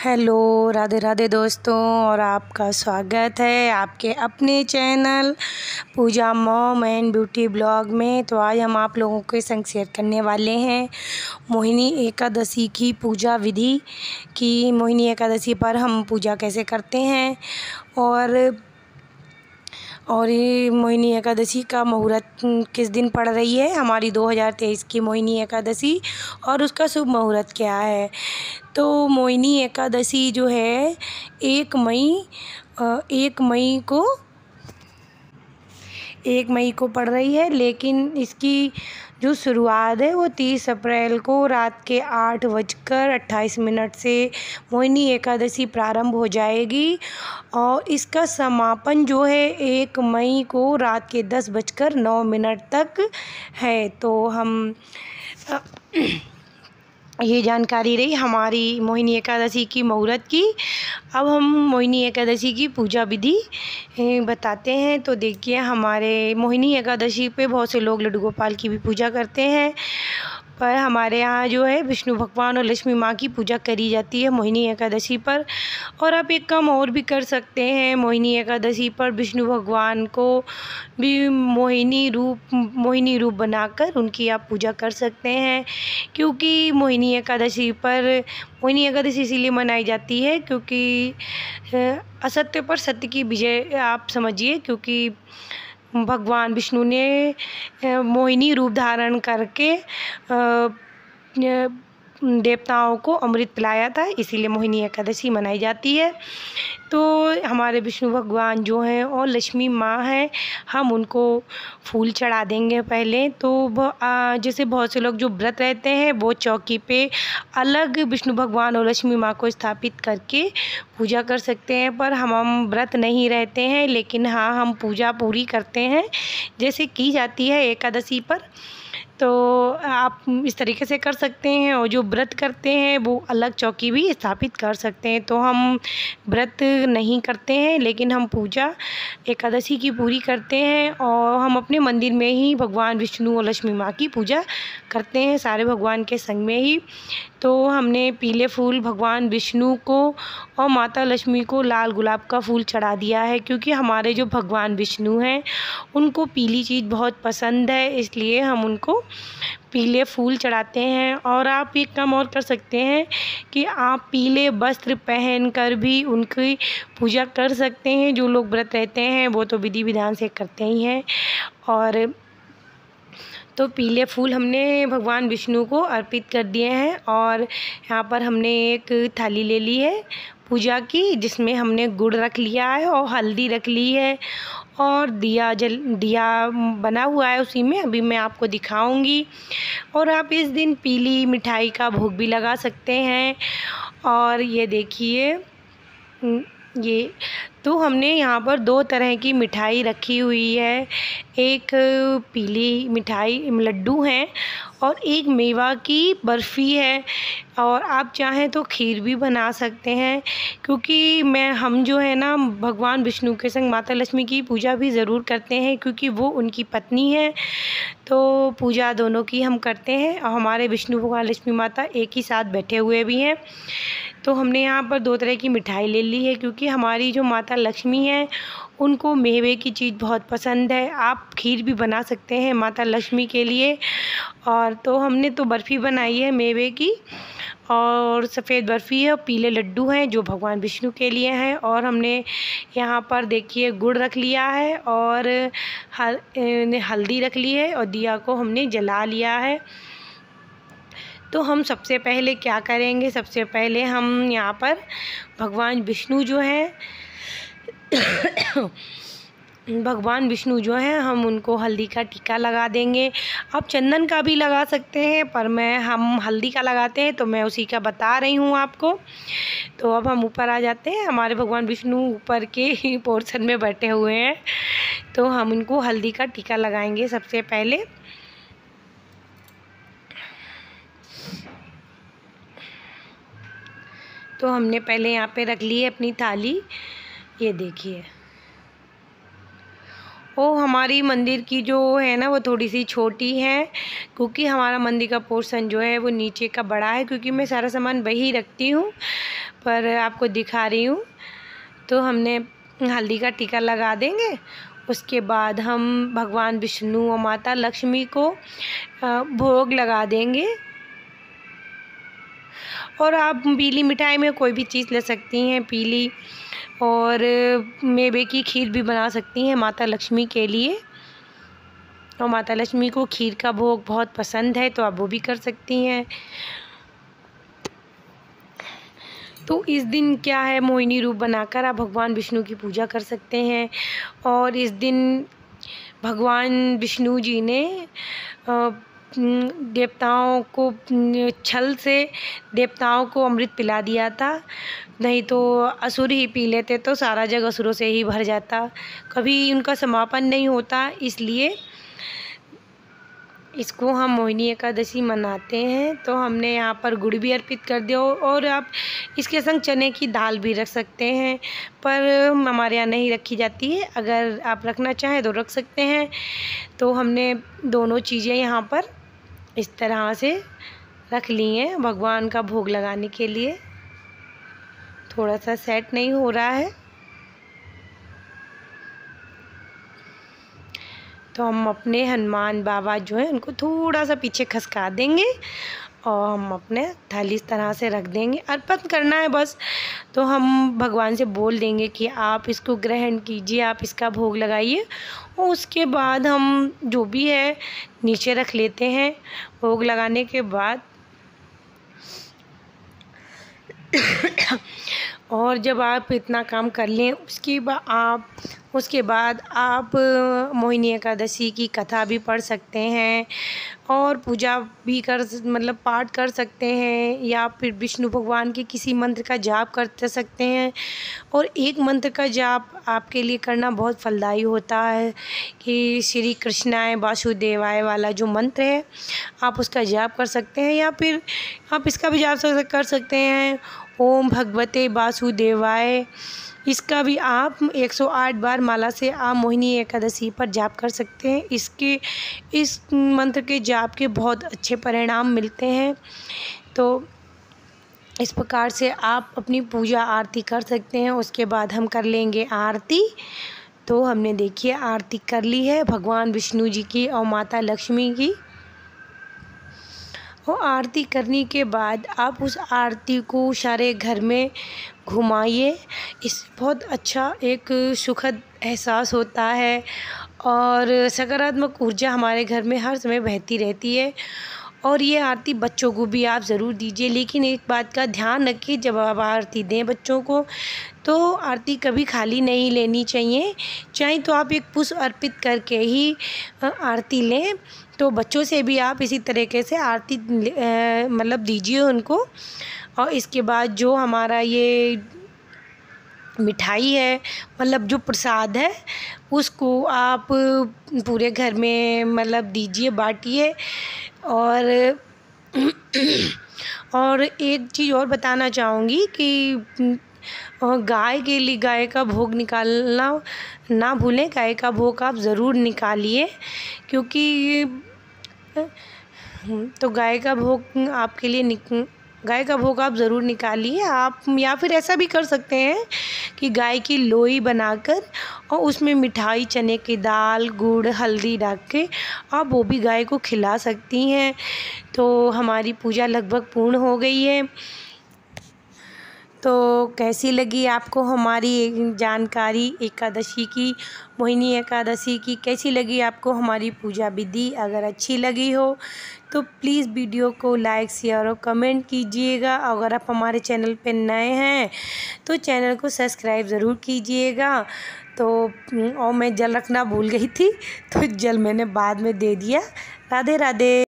Hello, Radhe Radhe दोस्तों। और आपका स्वागत है आपके अपने channel Pooja mom and beauty blog में। तो आज हम आप लोगों के संग शेयर करने वाले हैं मोहिनी एकादशी की पूजा विधि की। मोहिनी एकादशी पर हम पूजा कैसे करते हैं और ये मोहिनी एकादशी का मुहूर्त किस दिन पड़ रही है, हमारी 2023 की मोहिनी एकादशी, और उसका शुभ मुहूर्त क्या है। तो मोहिनी एकादशी जो है 1 मई को पड़ रही है, लेकिन इसकी जो शुरुआत है वो 30 अप्रैल को रात के 8:28 से मोहिनी एकादशी प्रारंभ हो जाएगी और इसका समापन जो है 1 मई को रात के 10:09 तक है। तो हम ये जानकारी रही हमारी मोहिनी एकादशी की मुहूर्त की। अब हम मोहिनी एकादशी की पूजा विधि बताते हैं। तो देखिए, हमारे मोहिनी एकादशी पे बहुत से लोग लड्डू गोपाल की भी पूजा करते हैं, पर हमारे यहाँ जो है विष्णु भगवान और लक्ष्मी माँ की पूजा करी जाती है मोहिनी एकादशी पर। और आप एक काम और भी कर सकते हैं, मोहिनी एकादशी पर विष्णु भगवान को भी मोहिनी रूप बनाकर उनकी आप पूजा कर सकते हैं। क्योंकि मोहिनी एकादशी इसीलिए मनाई जाती है क्योंकि असत्य पर सत्य की विजय आप समझिए। क्योंकि भगवान विष्णु ने मोहिनी रूप धारण करके देवताओं को अमृत पिलाया था, इसीलिए मोहिनी एकादशी मनाई जाती है। तो हमारे विष्णु भगवान जो हैं और लक्ष्मी माँ हैं, हम उनको फूल चढ़ा देंगे पहले। तो जैसे बहुत से लोग जो व्रत रहते हैं वो चौकी पे अलग विष्णु भगवान और लक्ष्मी माँ को स्थापित करके पूजा कर सकते हैं, पर हम व्रत नहीं रहते हैं, लेकिन हाँ, हम पूजा पूरी करते हैं जैसे की जाती है एकादशी पर। तो आप इस तरीके से कर सकते हैं, और जो व्रत करते हैं वो अलग चौकी भी स्थापित कर सकते हैं। तो हम व्रत नहीं करते हैं, लेकिन हम पूजा एकादशी की पूरी करते हैं, और हम अपने मंदिर में ही भगवान विष्णु और लक्ष्मी माँ की पूजा करते हैं, सारे भगवान के संग में ही। तो हमने पीले फूल भगवान विष्णु को और माता लक्ष्मी को लाल गुलाब का फूल चढ़ा दिया है, क्योंकि हमारे जो भगवान विष्णु हैं उनको पीली चीज़ बहुत पसंद है, इसलिए हम उनको पीले फूल चढ़ाते हैं। और आप एक काम और कर सकते हैं कि आप पीले वस्त्र पहन कर भी उनकी पूजा कर सकते हैं। जो लोग व्रत रहते हैं वो तो विधि विधान से करते ही हैं। और तो पीले फूल हमने भगवान विष्णु को अर्पित कर दिए हैं, और यहाँ पर हमने एक थाली ले ली है पूजा की, जिसमें हमने गुड़ रख लिया है और हल्दी रख ली है, और दिया बना हुआ है उसी में, अभी मैं आपको दिखाऊंगी। और आप इस दिन पीली मिठाई का भोग भी लगा सकते हैं। और ये देखिए, ये तो हमने यहाँ पर 2 तरह की मिठाई रखी हुई है। एक पीली मिठाई लड्डू हैं और एक मेवा की बर्फ़ी है, और आप चाहें तो खीर भी बना सकते हैं। क्योंकि हम जो है ना भगवान विष्णु के संग माता लक्ष्मी की पूजा भी ज़रूर करते हैं, क्योंकि वो उनकी पत्नी है। तो पूजा दोनों की हम करते हैं, और हमारे विष्णु भगवान लक्ष्मी माता एक ही साथ बैठे हुए भी हैं। तो हमने यहाँ पर 2 तरह की मिठाई ले ली है, क्योंकि हमारी जो माता लक्ष्मी है उनको मेवे की चीज़ बहुत पसंद है। आप खीर भी बना सकते हैं माता लक्ष्मी के लिए। और तो हमने तो बर्फ़ी बनाई है मेवे की, और सफ़ेद बर्फ़ी है, और पीले लड्डू हैं जो भगवान विष्णु के लिए हैं। और हमने यहाँ पर देखिए गुड़ रख लिया है, और हल्दी रख ली है, और दिया को हमने जला लिया है। तो हम सबसे पहले क्या करेंगे, सबसे पहले हम यहाँ पर भगवान विष्णु जो हैं हम उनको हल्दी का टीका लगा देंगे। आप चंदन का भी लगा सकते हैं, पर हम हल्दी का लगाते हैं, तो मैं उसी का बता रही हूँ आपको। तो अब हम ऊपर आ जाते हैं, हमारे भगवान विष्णु ऊपर के ही पोर्शन में बैठे हुए हैं, तो हम उनको हल्दी का टीका लगाएंगे सबसे पहले। तो हमने पहले यहाँ पे रख ली है अपनी थाली, ये देखिए। हमारी मंदिर की जो है ना वो थोड़ी सी छोटी है, क्योंकि हमारा मंदिर का पोर्शन जो है वो नीचे का बड़ा है, क्योंकि मैं सारा सामान वही रखती हूँ। पर आपको दिखा रही हूँ। तो हमने हल्दी का टीका लगा देंगे। उसके बाद हम भगवान विष्णु और माता लक्ष्मी को भोग लगा देंगे। और आप पीली मिठाई में कोई भी चीज़ ले सकती हैं, पीली, और मेवे की खीर भी बना सकती हैं माता लक्ष्मी के लिए। और माता लक्ष्मी को खीर का भोग बहुत पसंद है, तो आप वो भी कर सकती हैं। तो इस दिन क्या है, मोहिनी रूप बनाकर आप भगवान विष्णु की पूजा कर सकते हैं। और इस दिन भगवान विष्णु जी ने देवताओं को छल से देवताओं को अमृत पिला दिया था। नहीं तो असुर ही पी लेते तो सारा जग असुरों से ही भर जाता, कभी उनका समापन नहीं होता। इसलिए इसको हम मोहिनी एकादशी मनाते हैं। तो हमने यहाँ पर गुड़ भी अर्पित कर दिया, और आप इसके संग चने की दाल भी रख सकते हैं, पर हमारे यहाँ नहीं रखी जाती है। अगर आप रखना चाहें तो रख सकते हैं। तो हमने दोनों चीज़ें यहाँ पर इस तरह से रख ली हैं भगवान का भोग लगाने के लिए। थोड़ा सा सेट नहीं हो रहा है, तो हम अपने हनुमान बाबा जो हैं उनको थोड़ा सा पीछे खसका देंगे, और हम अपने थाली इस तरह से रख देंगे। अर्पण करना है बस। तो हम भगवान से बोल देंगे कि आप इसको ग्रहण कीजिए, आप इसका भोग लगाइए। और उसके बाद हम जो भी है नीचे रख लेते हैं। भोग लगाने के बाद और जब आप इतना काम कर लें उसके बाद आप मोहिनी एकादशी की कथा भी पढ़ सकते हैं, और पूजा भी पाठ कर सकते हैं, या फिर विष्णु भगवान के किसी मंत्र का जाप कर सकते हैं। और एक मंत्र का जाप आपके लिए करना बहुत फलदायी होता है, कि श्री कृष्णाय वासुदेवाय वाला जो मंत्र है आप उसका जाप कर सकते हैं, या फिर आप इसका भी जाप कर सकते हैं, ओम भगवते वासुदेवाय। इसका भी आप 108 बार माला से आप मोहिनी एकादशी पर जाप कर सकते हैं। इस मंत्र के जाप के बहुत अच्छे परिणाम मिलते हैं। तो इस प्रकार से आप अपनी पूजा आरती कर सकते हैं। उसके बाद हम कर लेंगे आरती। तो हमने देखिए आरती कर ली है भगवान विष्णु जी की और माता लक्ष्मी की। और आरती करने के बाद आप उस आरती को सारे घर में घुमाइए। इससे बहुत अच्छा एक सुखद एहसास होता है, और सकारात्मक ऊर्जा हमारे घर में हर समय बहती रहती है। और ये आरती बच्चों को भी आप ज़रूर दीजिए, लेकिन एक बात का ध्यान रखिए, जब आप आरती दें बच्चों को तो आरती कभी खाली नहीं लेनी चाहिए। चाहे तो आप एक पुष्प अर्पित करके ही आरती लें। तो बच्चों से भी आप इसी तरीके से आरती दीजिए उनको। और इसके बाद जो हमारा ये मिठाई है, जो प्रसाद है, उसको आप पूरे घर में दीजिए, बांटिए। और एक चीज़ और बताना चाहूँगी कि गाय के लिए गाय का भोग निकालना ना भूलें। गाय का भोग आप ज़रूर निकालिए, क्योंकि तो गाय का भोग आपके लिए गाय का भोग आप ज़रूर निकालिए। आप या फिर ऐसा भी कर सकते हैं कि गाय की लोई बनाकर और उसमें मिठाई, चने की दाल, गुड़, हल्दी डाल के आप वो भी गाय को खिला सकती हैं। तो हमारी पूजा लगभग पूर्ण हो गई है। तो कैसी लगी आपको हमारी जानकारी एकादशी की, मोहिनी एकादशी की? कैसी लगी आपको हमारी पूजा विधि? अगर अच्छी लगी हो तो प्लीज़ वीडियो को लाइक, शेयर और कमेंट कीजिएगा। अगर आप हमारे चैनल पे नए हैं तो चैनल को सब्सक्राइब ज़रूर कीजिएगा। तो और मैं जल रखना भूल गई थी, तो जल मैंने बाद में दे दिया। राधे राधे।